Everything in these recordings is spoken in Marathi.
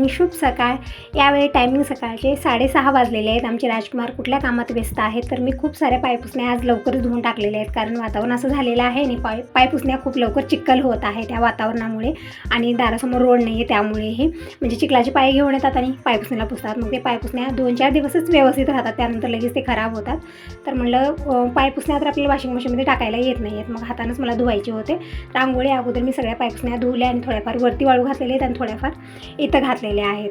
मॉर्निंग, शुभ सकाळ. यावेळी टायमिंग सकाळचे 6:30 वाजलेले आहेत. आमचे राजकुमार कुठल्या कामात व्यस्त आहेत, तर मी खूप साऱ्या पायपुसण्या आज लवकर धुवून टाकलेल्या आहेत. कारण वातावरण असं झालेलं आहे आणि पायपुसण्या खूप लवकर चिखल होत आहे त्या वातावरणामुळे. आणि दारासमोर रोड नाही आहे, त्यामुळे हे म्हणजे चिखलाचे पाय घेऊन येतात आणि पायपुसण्याला पुसतात. मग ते पायपुसण्या 2-4 दिवसच व्यवस्थित राहतात, त्यानंतर लगेच ते खराब होतात. तर म्हणलं पायपुसण्या तर आपल्याला वॉशिंग मशीनमध्ये टाकायला येत नाही आहेत, मग हातानंच मला धुवायचे होते. रांगोळी अगोदर मी सगळ्या पायपुसण्या धुवल्या आणि थोड्याफार वरती वाळू घातलेले आहेत आणि थोड्याफार इथं घातलेले आहेत.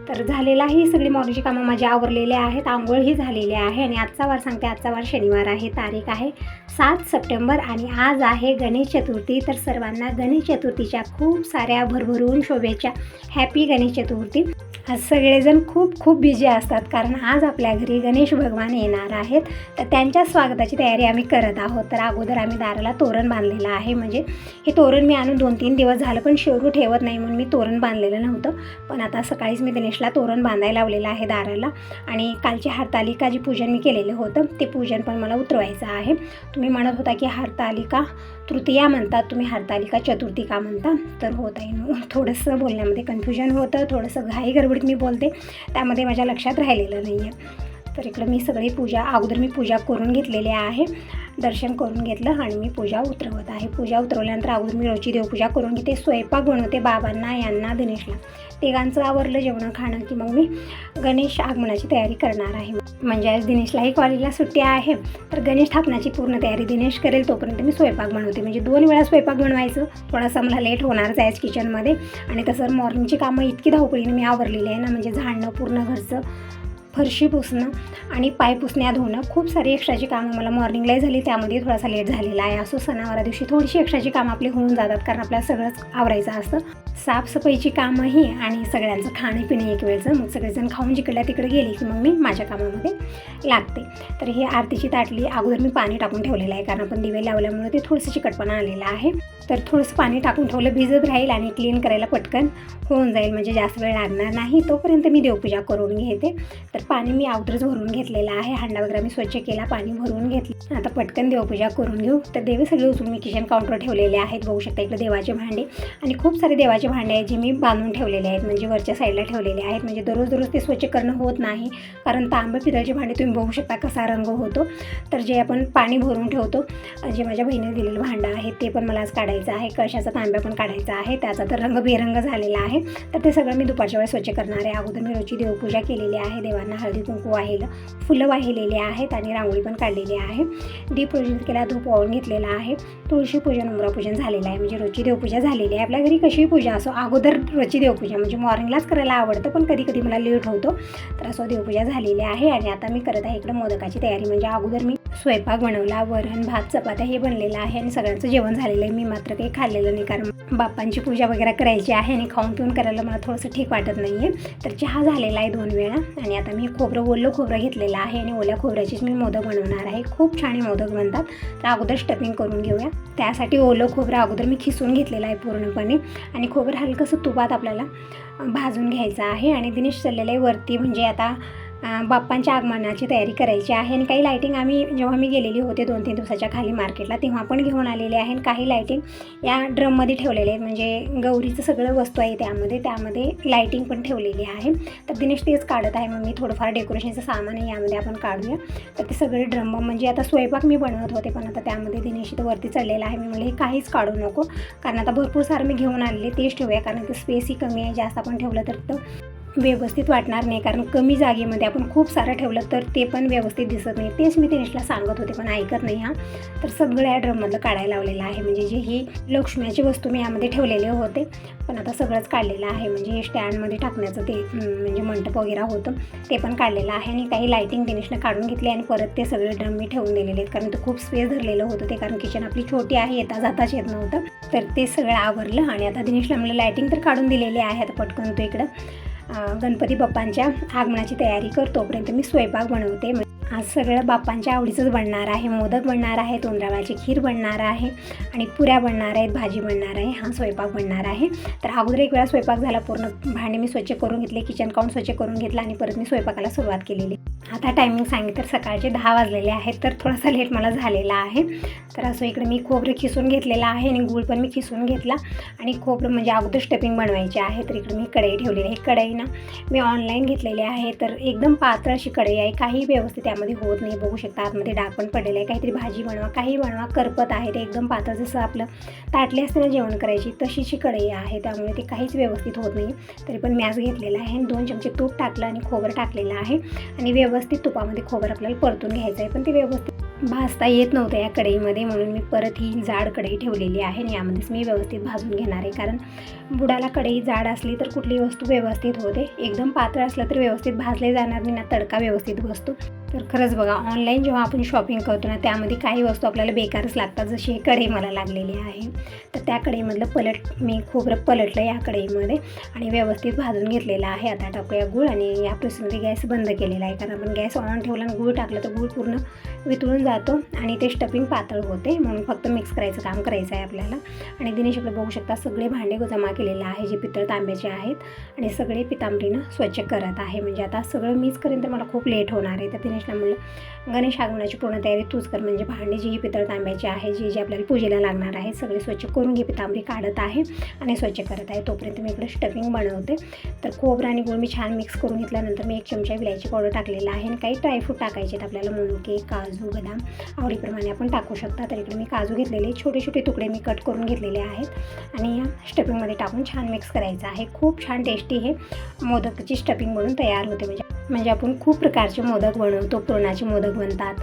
तर झालेला ही सगळी मॉर्निंगची कामं माझी आवरलेले आहेत. आंघोळही झालेली आहे आणि आजचा वार सांगते. आजचा वार शनिवार आहे. तारीख आहे 7 सप्टेंबर आणि आज आहे गणेश चतुर्थी. तर सर्वांना गणेश चतुर्थीच्या खूप साऱ्या भरभरून शुभेच्छा. हॅपी गणेश चतुर्थी. आज सगळेजण खूप खूप बिझी असतात, कारण आज आपल्या घरी गणेश भगवान येणार आहेत. तर त्यांच्या स्वागताची तयारी आम्ही करत आहोत. तर अगोदर आम्ही दाराला तोरण बांधलेलं आहे. म्हणजे हे तोरण मी आणून 2-3 दिवस झालं, पण शेरू ठेवत नाही म्हणून मी तोरण बांधलेलं नव्हतं. पण आता सकाळीच मी दिनेशला तोरण बांधायला लावलेलं आहे दाराला. आणि कालची हरतालिका जी पूजन मी केलेलं होतं, ते पूजन पण मला उतरवायचं आहे. तुम्ही म्हणत होता की हरतालिका तृतीया म्हणतात, तुम्ही हरतालिका चतुर्थी का म्हणता. तर होत आहे थोडंसं बोलण्यामध्ये कन्फ्युजन होतं, थोडंसं घाई गडबडीत मी बोलते, त्यामध्ये माझ्या लक्षात राहिलेलं नाही आहे. तर इकडं मी सगळी अगोदर मी पूजा करून घेतलेली आहे. दर्शन करून घेतलं आणि मी पूजा उतरवत आहे. पूजा उतरवल्यानंतर अगोदर मी रोजची देवपूजा करून घेते, स्वयंपाक बनवते बाबांना, यांना, दिनेशला. तिघांचं आवरलं जेवण खाणं की मग मी गणेश आगमनाची तयारी करणार आहे. म्हणजे आज दिनेशलाही कॉलेजला सुट्टी आहे, तर गणेश स्थापनाची पूर्ण तयारी दिनेश करेल, तोपर्यंत मी स्वयंपाक बनवते. म्हणजे 2 वेळा स्वयंपाक बनवायचं, थोडासा मला लेट होणारच आहे किचनमध्ये. आणि तसं मॉर्निंगची कामं इतकी धावपळीने मी आवरलेली आहे ना, म्हणजे झाडणं, पूर्ण घरचं फरशी पुसणं आणि पाय पुसण्या धुणं, खूप सारी एक्स्ट्राची कामं मला मॉर्निंगलाही झाली, त्यामध्ये थोडासा लेट झालेला आहे. असो सणावारा दिवशी थोडीशी एक्स्ट्राची कामं आपली होऊन जातात, कारण आपल्याला सगळंच आवरायचं असतं. साफसफाईची कामंही आणि सगळ्यांचं खाणेपिणे एक वेळचं. मग सगळेजण खाऊन जिकडल्या तिकडे गेले की मग मी माझ्या कामामध्ये लागते. तर ही आरतीची ताटली अगोदर मी पाणी टाकून ठेवलेलं आहे, कारण आपण दिवे लावल्यामुळे ते थोडंसं चिकटपणा आलेलं आहे. तर थोडंसं पाणी टाकून ठेवलं, भिजत राहील आणि क्लीन करायला पटकन होऊन जाईल, म्हणजे जास्त वेळ लागणार नाही. तोपर्यंत मी देवपूजा करून घेते. तर पाणी मी अगोदरच भरून घेतलेलं आहे. हांडा वगैरे मी स्वच्छ केला, पाणी भरून घेतलं. आता पटकन देवपूजा करून घेऊ. तर देवे सगळे उचलून मी किचन काउंटरवर ठेवलेले आहेत. बघू शकता इकडे देवाचे भांडे आणि खूप सारे देवाचे भांडे आहेत जे मी बांधून ठेवलेले आहेत, म्हणजे वरच्या साईडला ठेवलेले आहेत. म्हणजे दररोज ते स्वच्छ करणं होत नाही, कारण तांबे पितळचे भांडे तुम्ही बघू शकता कसा रंग होतो. तर जे आपण पाणी भरून ठेवतो, जे माझ्या बहिणीने दिलेलं भांडं आहे ते पण मला आज काढायचं आहे. कळशाचा तांब्या पण काढायचा आहे, त्याचा तर रंग बेरंग झालेला आहे. तर ते सगळं मी दुपारच्या वेळेस स्वच्छ करणार आहे. अगोदर मी रोजची देवपूजा केलेली आहे. देवांना हळदी कुंकू वाहिलं, फुलं वाहिलेली आहेत आणि रांगोळी पण काढलेली आहे. दीप प्रज्वलित केला, धूप वाळून घेतलेला आहे. तुळशी पूजन, उंबरापूजन झालेलं आहे. म्हणजे रोजची देवपूजा झालेली आहे. आपल्या घरी कशीही पूजा असो, अगोदर रोजची देवपूजा म्हणजे मॉर्निंगलाच करायला आवडतं, पण कधी कधी मला लेट होतो. तर असं देवपूजा झालेली आहे. आणि आता मी करत आहे इकडं मोदकाची तयारी. म्हणजे अगोदर मी स्वयंपाक बनवला, वरण भात चपात्या हे बनलेलं आहे आणि सगळ्यांचं जेवण झालेलं आहे. मी मात्र काही खाल्लेलं नाही, कारण बाप्पांची पूजा वगैरे करायची आहे आणि खाऊन पिऊन करायला मला थोडंसं ठीक वाटत नाही आहे. तर चहा झालेला आहे 2 वेळा. आणि आता मी ओलं खोबरं घेतलेलं आहे आणि ओल्या खोबऱ्याचीच मी मोदक बनवणार आहे. खूप छान मोदक बनतात. तर अगोदर स्टफिंग करून घेऊया. त्यासाठी ओलं खोबरं अगोदर मी खिसून घेतलेलं आहे पूर्णपणे आणि खोबरं हलकंसं तुपात आपल्याला भाजून घ्यायचं आहे. आणि दिनेश चाललेलं आहे वरती, म्हणजे आता बाप्पांच्या आगमनाची तयारी करायची आहे. आणि काही लायटिंग आम्ही जेव्हा मी गेलेली होते 2-3 दिवसाच्या खाली मार्केटला, तेव्हा पण घेऊन आलेले आहे. आणि काही लायटिंग या ड्रममध्ये ठेवलेले आहेत, म्हणजे गौरीचं सगळं वस्तू आहे त्यामध्ये लायटिंग पण ठेवलेली आहे. तर दिनेश तेच काढत आहे. मग मी थोडंफार डेकोरेशनचं सामान आहे यामध्ये आपण काढूया. तर ते सगळे ड्रम, म्हणजे आता स्वयंपाक मी बनवत होते, पण आता त्यामध्ये दिनेश इथं वरती चढलेला आहे. मी म्हणलं हे काहीच काढू नको, कारण आता भरपूर सारं मी घेऊन आलेले, तेच ठेवूया, कारण ते स्पेसही कमी आहे. जास्त आपण ठेवलं तर व्यवस्थित वाटणार नाही, कारण कमी जागेमध्ये आपण खूप सारं ठेवलं तर ते पण व्यवस्थित दिसत नाही. तेच मी दिनेशला सांगत होते, पण ऐकत नाही हा. तर सगळ्या ड्रममधलं काढायला लावलेलं आहे. म्हणजे जे ही लक्ष्मीची वस्तू मी यामध्ये ठेवलेले होते, पण आता सगळंच काढलेलं आहे. म्हणजे हे स्टँडमध्ये टाकण्याचं ते म्हणजे मंडप वगैरे होतं, ते पण काढलेलं आहे. आणि काही लायटिंग दिनेशनं काढून घेतली आणि परत ते सगळे ड्रम मी ठेवून दिलेले आहेत, कारण ते खूप स्पेस धरलेलं होतं ते, कारण किचन आपली छोटी आहे, येता जाताच येत नव्हतं. तर ते सगळं आवरलं. आणि आता दिनेशला म्हणलं लायटिंग तर काढून दिलेली आहे, आता पटकन तो इकडं गणपती बाप्पांच्या आगमनाची तयारी करतो, तोपर्यंत मी स्वयंपाक बनवते. आज सगळं बाप्पांच्या आवडीचंच बनणार आहे. मोदक बनणार आहे, तोंडरावळ्याची खीर बनणार आहे आणि पुऱ्या बनणार आहेत, भाजी बनणार आहे, हा स्वयंपाक बनणार आहे. तर अगोदर एक वेळा स्वयंपाक झाला, पूर्ण भांडे मी स्वच्छ करून घेतले, किचन काउंट स्वच्छ करून घेतला आणि परत मी स्वयंपाकाला सुरुवात केलेली. आता टायमिंग सांगितलं तर सकाळचे 10 वाजलेले आहेत, तर थोडासा लेट मला झालेला आहे. तर असं इकडे मी खोबरं खिसून घेतलेलं आहे आणि गूळ पण मी खिसून घेतला आणि खोबरं म्हणजे अगोदर स्टफिंग बनवायची आहे. तर इकडे मी कढई ठेवलेली आहे. कढई ना मी ऑनलाईन घेतलेली आहे, तर एकदम पातळ अशी कढई आहे, काही व्यवस्थित त्यामध्ये होत नाही. बघू शकता आतमध्ये डाग पण पडलेलं आहे. काहीतरी भाजी बनवा, काही बनवा, करपत आहे. ते एकदम पातळ, जसं आपलं ताटली असते ना जेवण करायची तशीची कढई आहे, त्यामुळे ते काहीच व्यवस्थित होत नाही. तरी पण मी आज घेतलेला आहे, 2 चमचे तूप टाकलं आणि खोबरं टाकलेलं आहे आणि व्यवस्थित तुपामध्ये खोबरं आपल्याला परतून घ्यायचं आहे. पण ते व्यवस्थित भाजता येत नव्हतं या कढईमध्ये, म्हणून मी परत ही जाड कढई ठेवलेली आहे आणि यामध्येच मी व्यवस्थित भाजून घेणार आहे. कारण बुडाला कढई जाड असली तर कुठलीही वस्तू व्यवस्थित होते, एकदम पातळ असलं तर व्यवस्थित भाजले जाणार नाही ना, तडका व्यवस्थित बसतो. तर खरंच बघा, ऑनलाईन जेव्हा आपण शॉपिंग करतो ना, त्यामध्ये काही वस्तू आपल्याला बेकारच लागतात. जशी ही कढई मला लागलेली आहे, तर त्या कढईमधलं मी खोबरं पलटलं या कढईमध्ये आणि व्यवस्थित भाजून घेतलेलं आहे. आता टाकूया गूळ आणि या प्रोसेसमध्ये गॅस बंद केलेला आहे, कारण आपण गॅस ऑन ठेवला आणि गूळ टाकलं तर गूळ पूर्ण वितळून जातो आणि ते स्टफिंग पातळ होते, म्हणून फक्त मिक्स करायचं काम करायचं आहे आपल्याला. आणि दिनेश इकडे बघू शकता सगळे भांडे जमा केलेले आहे, जे पितळ तांब्याचे आहेत आणि सगळे पितांबरीनं स्वच्छ करत आहे. म्हणजे आता सगळं मीच करेन तर मला खूप लेट होणार आहे. तर दिनेशला म्हणलं गणेश आगमनाची पूर्ण तयारी तूच कर, म्हणजे भांडे जी पितळ तांब्याची आहे, जे आपल्याला पूजेला लागणार आहे, सगळे स्वच्छ करून घे. पितांबरी काढत आहे आणि स्वच्छ करत आहे. तोपर्यंत मी इकडे स्टफिंग बनवते. तर खोबरं आणि गूळ मी छान मिक्स करून घेतल्यानंतर मी 1 चमचा विलायची पावडर टाकलेला आहे आणि काही ड्रायफ्रूट टाकायचे आहेत आपल्याला, मनुके, काजू, बदाम आवडीप्रमाणे आपण टाकू शकता. तर इकडे मी काजू घेतलेले, छोटे छोटे तुकडे मी कट करून घेतलेले आहेत आणि या स्टफिंगमध्ये टाकून छान मिक्स करायचं आहे. खूप छान टेस्टी हे मोदकची स्टफिंग बनून तयार होते. म्हणजे आपण खूप प्रकारचे मोदक बनवतो. पुरणाचे मोदक बनतात,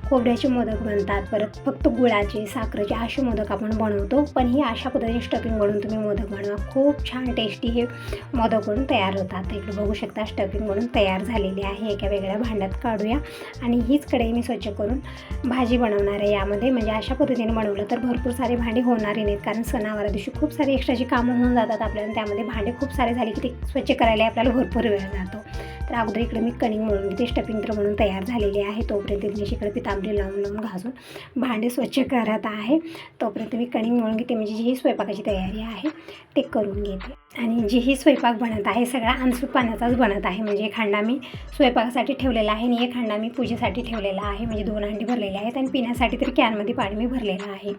खोबऱ्याचे मोदक बनतात, परत फक्त गुळाचे, साखरेचे असे मोदक आपण बनवतो. पण ही अशा पद्धतीने स्टफिंग बनवून तुम्ही मोदक बनवा, खूप छान टेस्टी हे मोदक बनून तयार होतात. इकडे बघू शकता स्टफिंग बनून तयार झालेली आहे. एका वेगळ्या भांड्यात काढूया आणि हीच कढई मी स्वच्छ करून भाजी बनवणार आहे यामध्ये. म्हणजे अशा पद्धतीने बनवलं तर भरपूर सारे भांडे होणारे नाहीत, कारण सणावारा दिवशी खूप सारी एक्स्ट्राची कामं होऊन जातात आपल्याला. त्यामध्ये भांडे खूप सारे झाले की ते स्वच्छ करायला आपल्याला भरपूर वेळ जातो. तर अगोदर इकडे मी कणिक मळून घेते, स्टफिंग तर म्हणून तयार झालेली आहे. तोपर्यंत दिनेश इकडे पितांबरी लावून घासून भांडे स्वच्छ करत आहे. तोपर्यंत मी कणिक मळून घेते, म्हणजे जी ही स्वयंपाकाची तयारी आहे ते करून घेते. आणि जी ही स्वयंपाक बनत आहे सगळा अनसूट पाण्याचाच बनत आहे. म्हणजे एक हांडा मी स्वयंपाकासाठी ठेवलेला आहे आणि एक हांडा मी पूजेसाठी ठेवलेला आहे. म्हणजे 2 हांडी भरलेले आहेत आणि पिण्यासाठी तरी कॅनमध्ये पाणी मी भरलेलं आहे.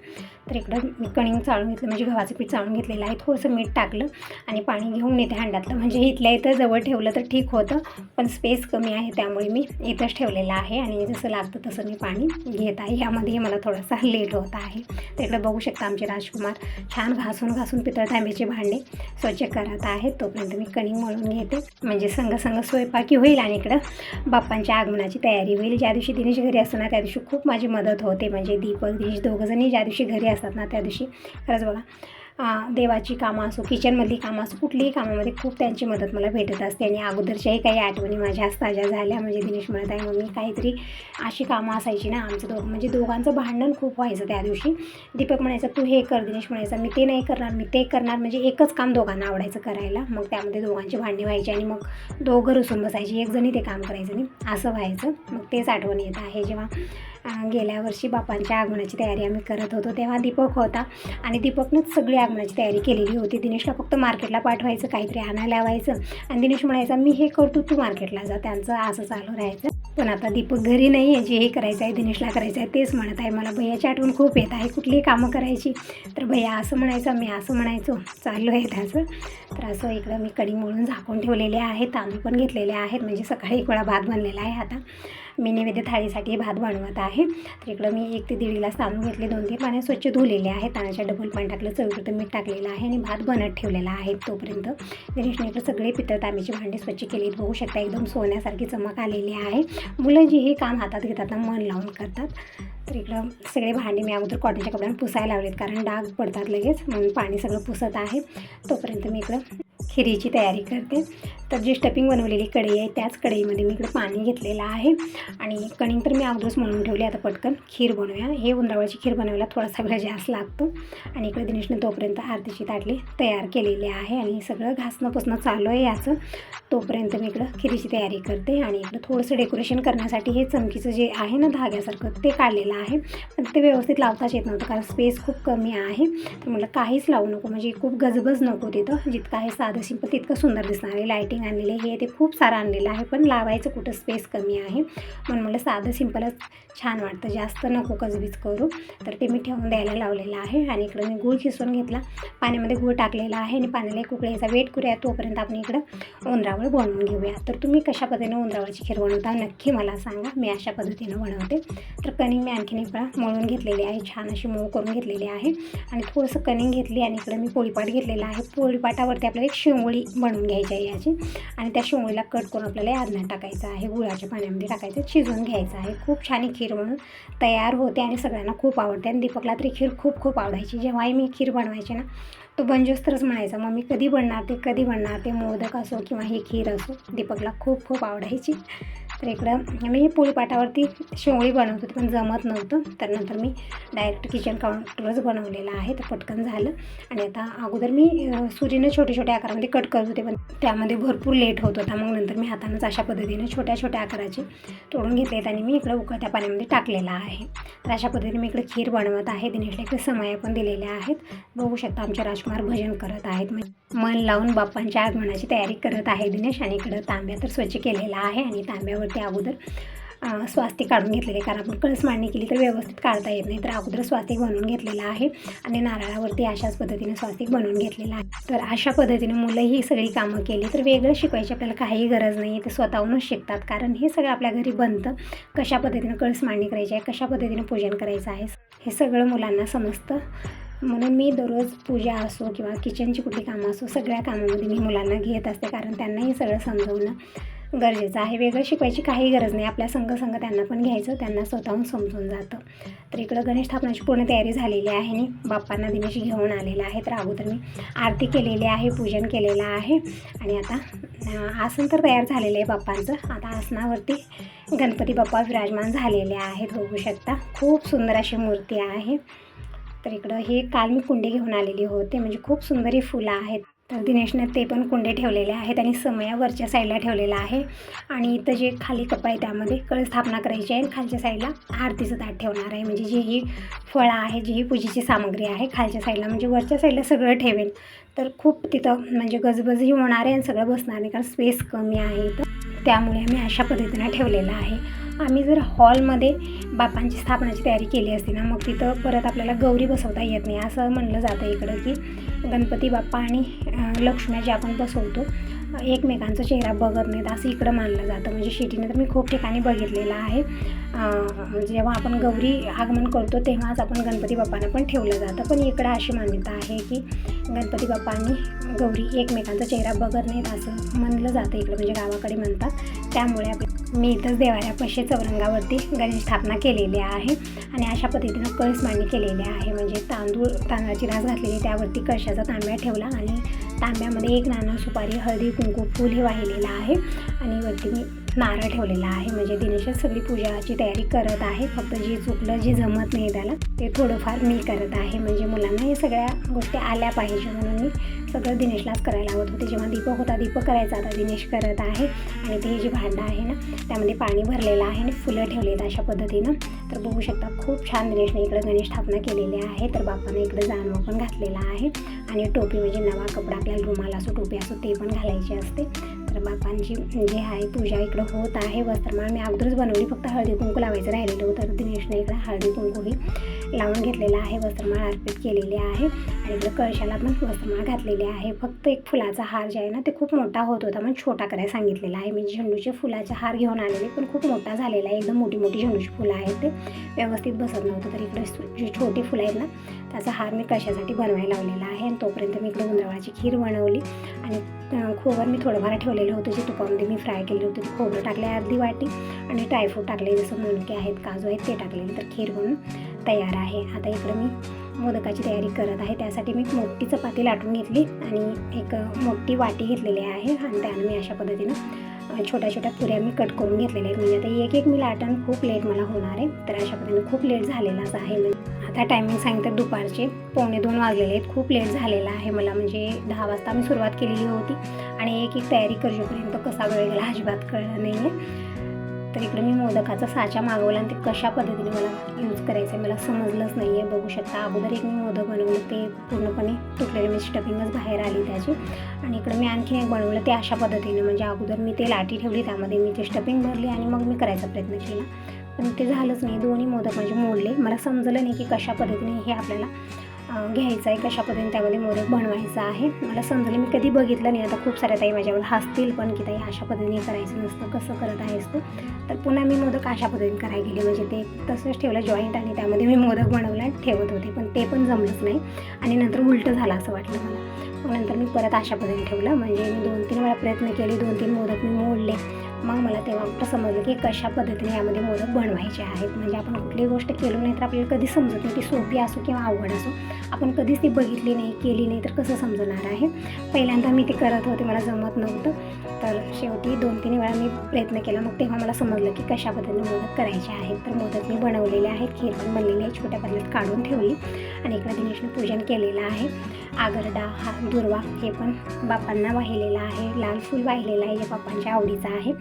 तर इकडं मी कणिक चाळून घेतलं, म्हणजे गव्हाचं पीठ चाळून घेतलेलं आहे. थोडंसं मीठ टाकलं आणि पाणी घेऊन येते हांड्यातलं. म्हणजे इथल्या इथं जवळ ठेवलं तर ठीक होतं, पण स्पेस कमी आहे त्यामुळे मी इथंच ठेवलेलं आहे आणि जसं लागतं तसं मी पाणी घेत आहे. यामध्ये मला थोडासा लेट होत आहे. तर इकडे बघू शकता आमचे राजकुमार छान घासून पितळ तांब्याचे भांडे स्वच्छ करत आहेत. तोपर्यंत मी कणिक मळून घेते, म्हणजे संग स्वयंपाकी होईल आणि इकडं बाप्पांच्या आगमनाची तयारी होईल. ज्या दिवशी दिनेश घरी असतो ना त्या दिवशी खूप माझी मदत होते. म्हणजे दीपक, दिनेश दोघंजणी ज्या दिवशी घरी असतात ना त्या दिवशी खरंच बघा देवाची कामं असो, किचनमधली कामं असो, कुठलीही कामामध्ये खूप त्यांची मदत मला भेटत असते. आणि अगोदरच्याही काही आठवणी माझ्या ताज्या झाल्या. म्हणजे दिनेश म्हणत आहे मम्मी काहीतरी अशी कामं असायची ना आमचं म्हणजे दोघांचं भांडण खूप व्हायचं त्या दिवशी. दीपक म्हणायचं तू हे कर, दिनेश म्हणायचा मी ते नाही करणार, मी ते करणार. म्हणजे एकच काम दोघांना आवडायचं करायला. मग त्यामध्ये दोघांची भांडणे व्हायची आणि मग दोघं रुसून बसायची, एक जणी ते काम करायचं नाही, असं व्हायचं. मग तेच आठवण येत आहे. जेव्हा गेल्या वर्षी बाप्पांच्या आगमनाची तयारी आम्ही करत होतो तेव्हा दीपक होता आणि दीपकनंच सगळी आगमनाची तयारी केलेली होती. दिनेशला फक्त मार्केटला पाठवायचं, काहीतरी आणायला लावायचं आणि दिनेश म्हणायचा मी हे करतो तू मार्केटला जा. त्यांचं असं चालू राहायचं. पण आता दीपक घरी नाही आहे, जे हे करायचं आहे दिनेशला करायचं आहे तेच म्हणत आहे. मला भैयाची आठवण खूप येत आहे. कुठलीही कामं करायची तर भैया असं म्हणायचं, मी असं म्हणायचो, चालू आहे त्याचं. तर असं इकडं मी कढी मळून झाकून ठेवलेले आहे. तांदूळ पण घेतलेले आहेत, म्हणजे सकाळी एक वेळा भात बनलेला आहे. आता मी नैवेद्य थाळीसाठी भात बनवत आहे. तर इकडं मी 1 ते 1.5 ग्लास तांदूळ घेतले, 2-3 पाण्यात स्वच्छ धुलेले आहे. तांदळाच्या डबल पाणी टाकलं, चवीपुरतं मीठ टाकलेलं आहे आणि भात बनत ठेवलेला आहे. तोपर्यंत दिनेशने इकडे सगळे पितळ तांब्याचे भांडे स्वच्छ केले. बघू शकता एकदम सोन्यासारखी चमक आलेली आहे. मुलं जे हे काम हातात घेतात ना मन लावून करतात. तर इकडं सगळे भांडे मी अगोदर कॉटनच्या कपड्याने पुसायला लावलेत, कारण डाग पडतात लगेच, म्हणून पाणी सगळं पुसत आहे. तोपर्यंत मी इकडं खिरीची तयारी करते. तर जी स्टफिंग बनवलेली कढई आहे त्याच कढईमध्ये मी इकडे पाणी घेतलेलं आहे आणि कणिक तर मी अगोदरच म्हणून ठेवली. आता पटकन खीर बनवूया. हे उंदरावळची खीर बनवायला थोडासा वेळ जास्त लागतो आणि इकडे दिनेशने तोपर्यंत आरतीची ताटली तयार केलेली आहे आणि सगळं घासणं पुसणं चालू आहे याचं. तोपर्यंत मी इकडं खिरीची तयारी करते आणि इकडं थोडंसं डेकोरेशन करण्यासाठी हे चमकीचं जे आहे ना धाग्यासारखं ते काढलेलं आहे, पण ते व्यवस्थित लावताच येत नव्हतं कारण स्पेस खूप कमी आहे. तर म्हटलं काहीच लावू नको, म्हणजे खूप गजबज नको तिथं. जितकं आहे साधं सिंपल तितकं सुंदर दिसणार आहे. लायटिंग आणलेली हे ते खूप सारं आणलेलं आहे, पण लावायचं कुठं स्पेस कमी आहे म्हणून म्हटलं साधं सिंपलच छान वाटतं, जास्त नको गजबीज करू. तर ते मी ठेवून द्यायला लावलेलं आहे आणि इकडं मी गूळ खिसून घेतला. पाण्यामध्ये गूळ टाकलेला आहे आणि पाण्याला एक उकळीचा वेट करूया. तोपर्यंत आपण इकडं उंदरावळ बनवून घेऊया. तर तुम्ही कशा पद्धतीने उंदरावळची खीर बनवता नक्की मला सांगा. मी अशा पद्धतीनं बनवते. तर कणिक मी आणखीन एक वेळा मळून घेतलेली आहे, छान अशी मऊ करून घेतलेली आहे आणि थोडंसं कणिक घेतली आणि इकडं मी पोळीपाट घेतलेला आहे. पोळीपाटावरती आपल्याला एक शिवोळी बनवून घ्यायची आहे याची आणि त्या शिवोळीला कट करून आपल्याला आदनात टाकायचं आहे, गुळाच्या पाण्यामध्ये टाकायचं, शिजवून घ्यायचं आहे. खूप छान ही खीर म्हणून तयार होते आणि सगळ्यांना खूप आवडते. आणि दीपकला तरी खीर खूप खूप आवडायची. जेव्हाही मी खीर बनवायची ना तो बनजोस्तरच म्हणायचा, मम्मी कधी बनणार ते, कधी बनणार ते. मोदक असो किंवा ही खीर असो दीपकला खूप खूप आवडायची. तर इकडं मी पोळीपाटावरती शेवळी बनवत होती पण जमत नव्हतं, तर नंतर मी डायरेक्ट किचन काउंटरच बनवलेलं आहे. तर पटकन झालं आणि आता अगोदर मी सुरीनं छोटे छोट्या आकारामध्ये कट करत होते पण त्यामध्ये भरपूर लेट होत होता. मग नंतर मी हातानंच अशा पद्धतीने छोट्या छोट्या आकाराचे तोडून घेतलेत आणि मी इकडं उकळत्या पाण्यामध्ये टाकलेला आहे. तर अशा पद्धतीने मी इकडे खीर बनवत आहे. दिनेशला इकडे समया पण दिलेल्या आहेत. बघू शकता आमचे राजकुमार भजन करत आहेत, मन लावून बाप्पांच्या आगमनाची तयारी करत आहे दिनेश. आणि इकडं तांब्या तर स्वच्छ केलेला आहे आणि तांब्यावरती अगोदर स्वास्तिक काढून घेतलेले, कारण आपण कळस मांडणी केली तर व्यवस्थित काढता येत नाही. तर अगोदर स्वास्तिक बनवून घेतलेलं आहे आणि नारळावरती अशाच पद्धतीने स्वास्तिक बनवून घेतलेलं आहे. तर अशा पद्धतीने मुलं ही सगळी कामं केली तर वेगळं शिकवायची आपल्याला काही गरज नाही, ते स्वतःहूनच शिकतात. कारण हे सगळं आपल्या घरी बनतं. कशा पद्धतीने कळस मांडणी करायची आहे, कशा पद्धतीने पूजन करायचं आहे, हे सगळं मुलांना समजतं. म्हणून मी दररोज पूजा असो किंवा किचनची कुठली कामं असो सगळ्या कामामध्ये मी मुलांना घेत असते, कारण त्यांनाही सगळं समजवणं गरजेचं आहे. वेगळं शिकवायची काही गरज नाही, आपल्या संग त्यांना पण घ्यायचं, त्यांना स्वतःहून समजून जातं. तर इकडं गणेश स्थापनाची पूर्ण तयारी झालेली आहे आणि बाप्पांना दिनेश घेऊन आलेला आहे. तर अगोदर मी आरती केलेली आहे, पूजन केलेलं आहे आणि आता आसन तर तयार झालेलं आहे बाप्पांचं. आता आसनावरती गणपती बाप्पा विराजमान झालेले आहेत. बघू शकता खूप सुंदर अशी मूर्ती आहे. तर इकडं हे काल मी कुंडे घेऊन आलेली होते, म्हणजे खूप सुंदर ही फुलं आहेत. तर दिनेशने ते पण कुंडे ठेवलेले आहेत आणि समया वरच्या साईडला ठेवलेला आहे आणि इथं जे खाली कप आहे त्यामध्ये कळस स्थापना करायची आहे. खालच्या साईडला आरतीचं ताट ठेवणार आहे, म्हणजे जी ही फळं आहे, जी ही पूजेची सामग्री आहे खालच्या साईडला, म्हणजे वरच्या साईडला सगळं ठेवेल तर खूप तिथं म्हणजे गजबजही होणार आहे आणि सगळं बसणार नाही, कारण स्पेस कमी आहे. तर त्यामुळे आम्ही अशा पद्धतीनं ठेवलेलं आहे. आम्ही जर हॉलमध्ये बाप्पांची स्थापनाची तयारी केली असती ना मग तिथं परत आपल्याला गौरी बसवता येत नाही. असं म्हणलं जातं इकडं की गणपती बाप्पा आणि लक्ष्मी जे आपण बसवतो एकमेकांचा चेहरा बघत नाहीत असं इकडं मानलं जातं. म्हणजे शिटीने तर मी खूप ठिकाणी बघितलेलं आहे. जेव्हा आपण गौरी आगमन करतो तेव्हाच आपण गणपती बाप्पांना पण ठेवलं जातं, पण इकडं अशी मान्यता आहे की गणपती बाप्पा आणि गौरी एकमेकांचा चेहरा बघत नाहीत असं म्हणलं जातं इकडं, म्हणजे गावाकडे म्हणतात. त्यामुळे मी इथंच देवाऱ्यापाशी चौरंगावरती गणेश स्थापना केलेली आहे आणि अशा पद्धतीनं कळस मांडणी केलेली आहे. म्हणजे तांदळाची रास घातलेली, त्यावरती कळशाचा तांब्या ठेवला आणि तांब्यामध्ये एक नाणं, सुपारी, हळदी, कुंकू, फूल हे वाहिलेलं आहे आणि वरती मी नारळ ठेवलेला आहे. म्हणजे दिनेशच सगळी पूजाची तयारी करत आहे, फक्त जे चुकलं जे जमत नाही त्याला ते थोडंफार मी करत आहे. म्हणजे मुलांना हे सगळ्या गोष्टी आल्या पाहिजे म्हणून मी सगळं दिनेशलाच करायला लावत होते. जेव्हा दीपक होता दीपक करायचा, आता दिनेश करत आहे. आणि ते जे भांडं आहे ना त्यामध्ये पाणी भरलेलं आहे आणि फुलं ठेवलेत अशा पद्धतीनं. तर बघू शकता खूप छान दिनेशने इकडं गणेश स्थापना केलेली आहे. तर बाप्पाने इकडं जानवा पण घातलेला आहे आणि टोपी म्हणजे नवा कपडा, आपल्याला रुमाल असो टोपी असो ते पण घालायची असते. तर बाप्पांची जे आहे पूजा इकडं होत आहे. वस्त्रमाळ मी अगोदरच बनवली, फक्त हळदी कुंकू लावायचं राहिलेलं होतं. तर दिनेशने इकडं हळदी कुंकूही लावून घेतलेला आहे, वस्त्रमाळ अर्पित केलेली आहे आणि इकडं कळशाला पण वस्त्रमाळ घातलेली आहे. फक्त एक फुलाचा हार जे आहे ना ते खूप मोठा होत होता, मग छोटा करायला सांगितलेला आहे. मी झेंडूचे फुलाचा हार घेऊन आलेले, पण खूप मोठा झालेला आहे, एकदम मोठी मोठी झेंडूची फुलं आहेत, ते व्यवस्थित बसत नव्हतं. तर इकडे जी छोटी फुलं आहेत ना त्याचा हार मी कशासाठी बनवायला लावलेला आहे. आणि तोपर्यंत मी इकडे उंदरावळाची खीर बनवली आणि खोबरं मी थोडंफार ठेवलेलं होतं, जे तुपामध्ये मी फ्राय केले होते. खोबरं टाकले अर्धी वाटी आणि ड्रायफ्रूट टाकले, जसं मुनके आहेत, काजू आहेत ते टाकलेले. तर खीर बनून तयार आहे. आता इकडं मी मोदकाची तयारी करत आहे. त्यासाठी मी एक मोठी चपाती लाटून घेतली आणि एक मोठी वाटी घेतलेली आहे आणि त्यानं मी अशा पद्धतीनं छोट्या छोट्या पुऱ्या मी कट करून घेतलेल्या आहेत. म्हणजे आता एक एक मी लाटण खूप लेट मला होणार आहे, तर अशा पद्धतीने खूप लेट झालेलाच आहे. आता टायमिंग सांगितलं दुपारचे 1:45 वाजलेले आहेत. खूप लेट झालेला आहे मला, म्हणजे 10 वाजता मी सुरुवात केलेली होती आणि एक एक तयारी करेपर्यंत कसा वेळ गेला अजिबात कळलं नाही आहे. तर इकडे मी मोदकाचा साचा मागवला आणि ते कशा पद्धतीने मला यूज करायचं आहे मला समजलंच नाही आहे. बघू शकता अगोदर एक मी मोदक बनवलं, ते पूर्णपणे तुटलेले, म्हणजे स्टफिंगच बाहेर आली त्याची. आणि इकडे मी आणखी एक बनवलं ते अशा पद्धतीने, म्हणजे अगोदर मी ते लाटी ठेवली, त्यामध्ये मी ते स्टफिंग भरली आणि मग मी करायचा प्रयत्न केला, पण ते झालंच नाही. दोन्ही मोदक म्हणजे मोडले. मला समजलं नाही की कशा पद्धतीने हे आपल्याला घ्यायचं आहे, कशा पद्धतीने त्यामध्ये मोदक बनवायचा आहे. मला समजलं, मी कधी बघितलं नाही. आता खूप साऱ्या ताई माझ्यावर हसतील पण की ताई अशा पद्धतीने करायचं नसतं, कसं करत आहेस तू. तर पुन्हा मी मोदक अशा पद्धतीने करायला गेले, म्हणजे ते तसंच ठेवलं जॉईंट आणि त्यामध्ये मी मोदक बनवला ठेवत होते, पण ते पण जमलंच नाही आणि नंतर उलटं झालं असं वाटलं मला. मग नंतर मी परत अशा पद्धतीने ठेवलं, म्हणजे मी 2-3 वेळा प्रयत्न केले, 2-3 मोदक मी मोडले. मग मला तेव्हा कुठं समजलं की कशा पद्धतीने यामध्ये मोदक बनवायचे आहेत. म्हणजे आपण कुठलीही गोष्ट केली नाही तर आपल्याला कधी समजत नाही, ती सोपी असो किंवा अवघड असो, आपण कधीच ती बघितली नाही, केली नाही तर कसं समजणार आहे. पहिल्यांदा मी ते करत होते, मला जमत नव्हतं, तर शेवटी 2-3 वेळा मी प्रयत्न केला. मग तेव्हा मला समजलं की कशा पद्धतीने मोदक करायचे आहेत. तर मोदक मी बनवलेले आहेत, खीर पण बनलेली आहे, छोट्या पातेल्यात काढून ठेवली आणि इकडे दिनेशने पूजन केलेलं आहे. आगरडा, हा दुर्वा हे पण बाप्पांना वाहिलेला आहे, लाल फूल वाहिलेलं आहे जे बाप्पांच्या आवडीचं आहे.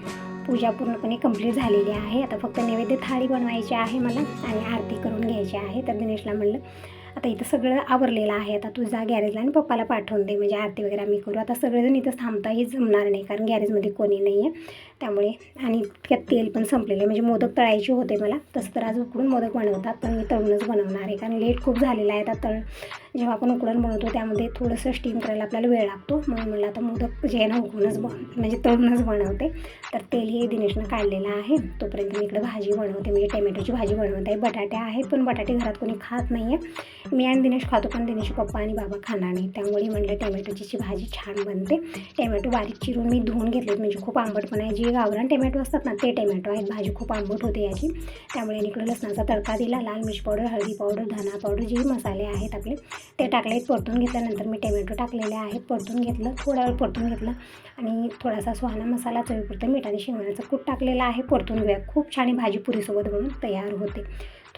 पूजा पूर्णपणे कंप्लीट झालेली आहे. आता फक्त नैवेद्य थाळी बनवायची आहे मला आणि आरती करून घ्यायची आहे. तर दिनेशला म्हणलं आता इथं सगळं आवरलेलं आहे, आता तू जा गॅरेजला आणि पप्पाला पाठवून दे, म्हणजे आरती वगैरे आम्ही करू. आता सगळेजण इथं थांबताही जमणार नाही कारण गॅरेजमध्ये कोणी नाही आहे, त्यामुळे. आणि त्यात तेल पण संपलेलं आहे, म्हणजे मोदक तळायचे होते मला. तसं तर आज उकडून मोदक बनवतात, पण मी तळूनच बनवणार आहे कारण लेट खूप झालेला आहे. आता जेव्हा आपण उकडून बनवतो त्यामध्ये थोडंसं स्टीम करायला आपल्याला वेळ लागतो, म्हणून म्हणलं आता मोदक जे आहे ना उकडूनच म्हणजे तळूनच बनवते. तर तेल हे दिनेशनं काढलेलं आहे. तोपर्यंत मी इकडे भाजी बनवते, म्हणजे टोमॅटोची भाजी बनवत आहे. बटाटे आहेत पण बटाटे घरात कोणी खात नाही आहे, मी आणि दिनेश खातो, पण दिनेशचे पप्पा आणि बाबा खाणार नाही, त्यामुळे म्हटलं टोमॅटोची भाजी छान बनते. टोमॅटो बारीक चिरून मी धुवून घेतले, म्हणजे खूप आंबटपण आहे. जे गावरान टोमॅटो असतात ना ते टोमॅटो आहेत. भाजी खूप आंबट होते याची, त्यामुळे इकडे लसणाचा तडका दिला. लाल मिर्च पावडर, हळदी पावडर, धना पावडर, जे मसाले आहेत आपले ते टाकले. परतून घेतल्यानंतर मी टोमॅटो टाकलेले आहेत, परतून घेतलं, थोडा वेळ परतून घेतलं आणि थोडासा सुहाणा मसाला, चवीपुरतं मीठ आणि शेंगदाण्याचं कूट टाकलेलं आहे. परतून घेऊया, खूप छान भाजी पुरीसोबत बनवून तयार होते.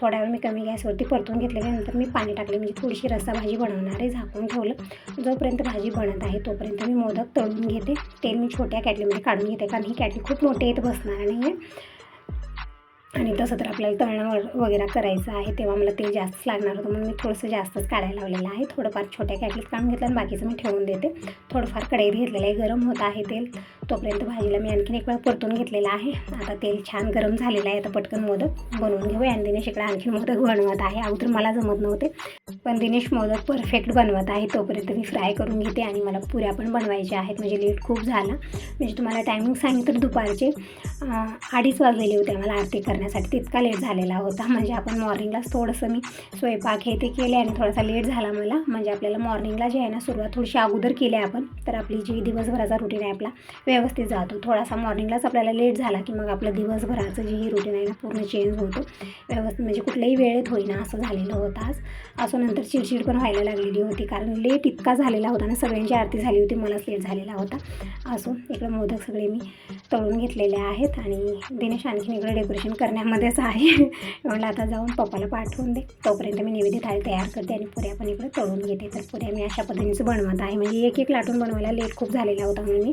थोड्या वेळ मी कमी गॅसवरती परतून घेतल्यानंतर मी पाणी टाकले, म्हणजे थोडीशी रस्सा भाजी बनवणार आहे. झाकून ठेवलं. जोपर्यंत भाजी बनत आहे तोपर्यंत मी मोदक तळून घेते. तेल मी छोट्या कॅटलीमध्ये काढून घेते कारण ही कॅटली खूप मोठी येत बसणार नाही आहे आणि तसं तर आपल्याला तळणं वगैरे करायचं आहे, तेव्हा मला तेल जास्तच लागणार होतं, म्हणून मी थोडंसं जास्तच काढायला लावलेलं आहे. थोडंफार छोट्या कॅटलीत काढून घेतलं आणि बाकीचं मी ठेवून देते. थोडंफार कढईत घेतलेलं आहे, गरम होत आहे तेल. तोपर्यंत भाजीला मी आणखीन एक वेळा परतून घेतलेलं आहे. आता तेल छान गरम झालेलं आहे, आता पटकन मोदक बनवून घेऊया. आणि दिनेश इकडे आणखीन मोदक बनवत आहे. अगोदर मला जमत नव्हते, पण दिनेश मोदक परफेक्ट बनवत आहे. तोपर्यंत मी फ्राय करून घेते आणि मला पुऱ्या पण बनवायच्या आहेत, म्हणजे लेट खूप झाला. म्हणजे तुम्हाला टायमिंग सांगितलं दुपारचे 2:30 वाजलेले होते मला आरती करण्यासाठी, तितका लेट झालेला होता. म्हणजे आपण मॉर्निंगलाच थोडंसं मी स्वयंपाक हे ते केले आणि थोडासा लेट झाला मला. म्हणजे आपल्याला मॉर्निंगला जे आहे ना सुरुवात थोडीशी अगोदर केली आपण, तर आपली जी दिवसभराचा रुटीन आहे आपला व्यवस्थित जातो. थोडासा मॉर्निंगलाच आपल्याला लेट झाला की मग आपलं दिवसभराचं जे रुटीन आहे ना पूर्ण चेंज होतो व्यवस्थित, म्हणजे कुठल्याही वेळेत होईना असं झालेलं होतं आज. असं नंतर चिडचिड पण व्हायला लागलेली होती कारण लेट इतका झालेला होता ना, सगळ्यांची आरती झाली होती, मलाच लेट झालेला होता. असो, इकडे मोदक सगळे मी तळून घेतलेले आहेत आणि दिनेश आणखीन इकडे डेकोरेशन करण्यामध्येच आहे. म्हटलं आता जाऊन पप्पाला पाठवून दे, तोपर्यंत मी नैवेद्य थाळी तयार करते आणि पुऱ्या पण इकडे तळून घेते. तर पुऱ्या मी अशा पद्धतीचं बनवत आहे, म्हणजे एक एक लाटून बनवायला लेट खूप झालेला होता, म्हणून मी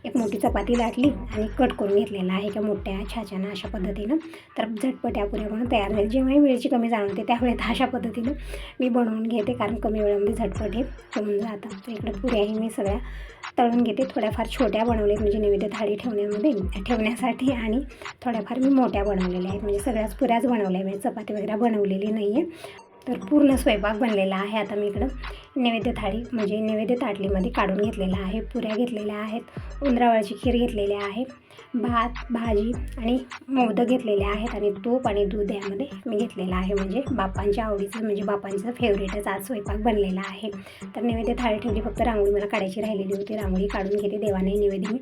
एक मोठी चपाती लाटली आणि कट करून घेतलेला आहे एका मोठ्या छाच्यानं अशा पद्धतीनं. तर झटपट या पुऱ्या बनवून तयार झाली. जेव्हाही वेळेची कमी जाणवते त्यावेळेत अशा पद्धतीनं मी बनवून घेते कारण कमी वेळामध्ये झटपट हे होऊन जातं. तर इकडे पुऱ्याही मी सगळ्या तळून घेते. थोड्याफार छोट्या बनवल्यात म्हणजे नैवेद्य थाळी ठेवण्यासाठी आणि थोड्याफार मी मोठ्या बनवलेल्या आहेत, म्हणजे सगळ्याच पुऱ्याच बनवल्या, म्हणजे चपाती वगैरे बनवलेली नाही आहे. तर पूर्ण स्वयंपाक बनलेला आहे. आता मी इकडं नैवेद्य थाळी म्हणजे नैवेद्य ताटलीमध्ये काढून घेतलेला आहे. पुऱ्या घेतलेल्या आहेत, उंदरावळ्याची खीर घेतलेली आहे, भात, भाजी आणि मोदक घेतलेले आहेत आणि तूप आणि दूध यामध्ये मी घेतलेलं आहे, म्हणजे बाप्पांच्या आवडीचं, म्हणजे बाप्पांचं फेवरेटच आज स्वयंपाक बनलेला आहे. तर नैवेद्य थाळी ठेवली, फक्त रांगोळी मला काढायची राहिलेली होती, रांगोळी काढून घेते. देवाने नैवेद्य मी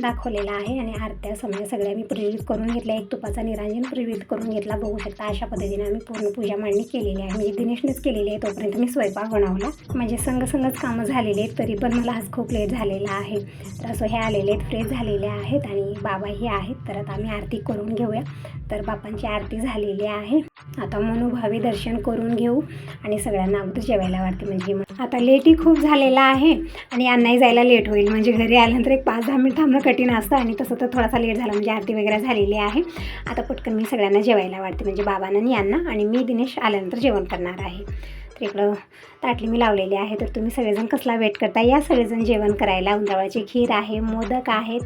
दाखवलेला आहे. आणि आरत्या समया सगळ्या मी प्रज्वलित करून घेतल्या. एक तुपाचा निरांजन प्रज्वलित करून घेतला. बघू शकता अशा पद्धतीने आम्ही पूर्ण पूजा मांडणी केलेली आहे. म्हणजे दिनेशनेच केलेली आहे. तोपर्यंत मी स्वयंपाक बनवला. म्हणजे संगच कामं झालेली आहेत, तरी पण मला आज खूप लेट झालेला आहे. तर असं हे आलेले आहेत, फ्रेश झालेले आहेत आणि बाबाही आहेत. तर आता आम्ही आरती करून घेऊया. तर बापांची आरती झालेली आहे. आता मनोभावी दर्शन करून घेऊ आणि सगळ्यांना अगोदर जेवायला वाटते. म्हणजे आता लेटही खूप झालेला आहे आणि यांनाही जायला लेट होईल. म्हणजे घरी आल्यानंतर एक 5-10 मिनिट थांबणं कठीण असतं आणि तसं तर थोडासा लेट झाला. म्हणजे आरती वगैरे झालेली आहे. आता पटकन मी सगळ्यांना जेवायला वाटते. म्हणजे बाबांना आणि यांना, आणि मी दिनेश आल्यानंतर जेवण करणार आहे. तर इकडं ताटली मी लावलेली आहे. तर तुम्ही सगळेजण कसला वेट करता, या सगळेजण जेवण करायला. उंदराची खीर आहे, मोदक आहेत,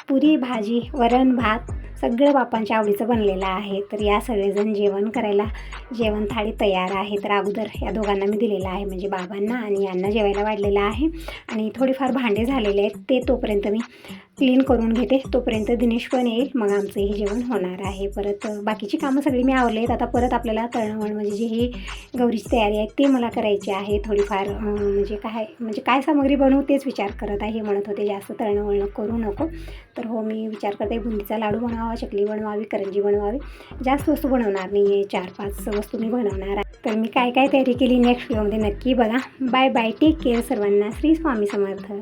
पुरी भाजी, वरण भात सगळं बापांच्या आवडीचं बनलेलं आहे. तर या सगळेजण जेवण करायला. जेवण थाळी तयार आहे. तर अगोदर या दोघांना मी दिलेलं आहे, म्हणजे बाबांना आणि यांना जेवायला वाढलेलं आहे. आणि थोडीफार भांडे झालेले आहेत, ते तोपर्यंत मी क्लीन करून घेते. तोपर्यंत दिनेश पण येईल, मग आमचंही जेवण होणार आहे. परत बाकीची कामं सगळी मी आवरली आहेत. आता परत आपल्याला तळणवळ म्हणजे जी ही गौरीची तयारी आहे ती मला करायची आहे. थोडीफार म्हणजे काय सामग्री बनवू तेच विचार करत आहे. हे म्हणत होते जास्त तळणवळ करू नको. तर हो, मी विचार करते बुंदीचा लाडू बनवावा, चकली बनवावी, करंजी बनवावी. जास्त वस्तू बनवणार नाही आहे, 4-5 वस्तू मी बनवणार आहे. तर मी काय तयारी केली नेक्स्ट व्हिडिओमध्ये नक्की बघा. बाय बाय, टेक केअर सर्वांना. श्री स्वामी समर्थ.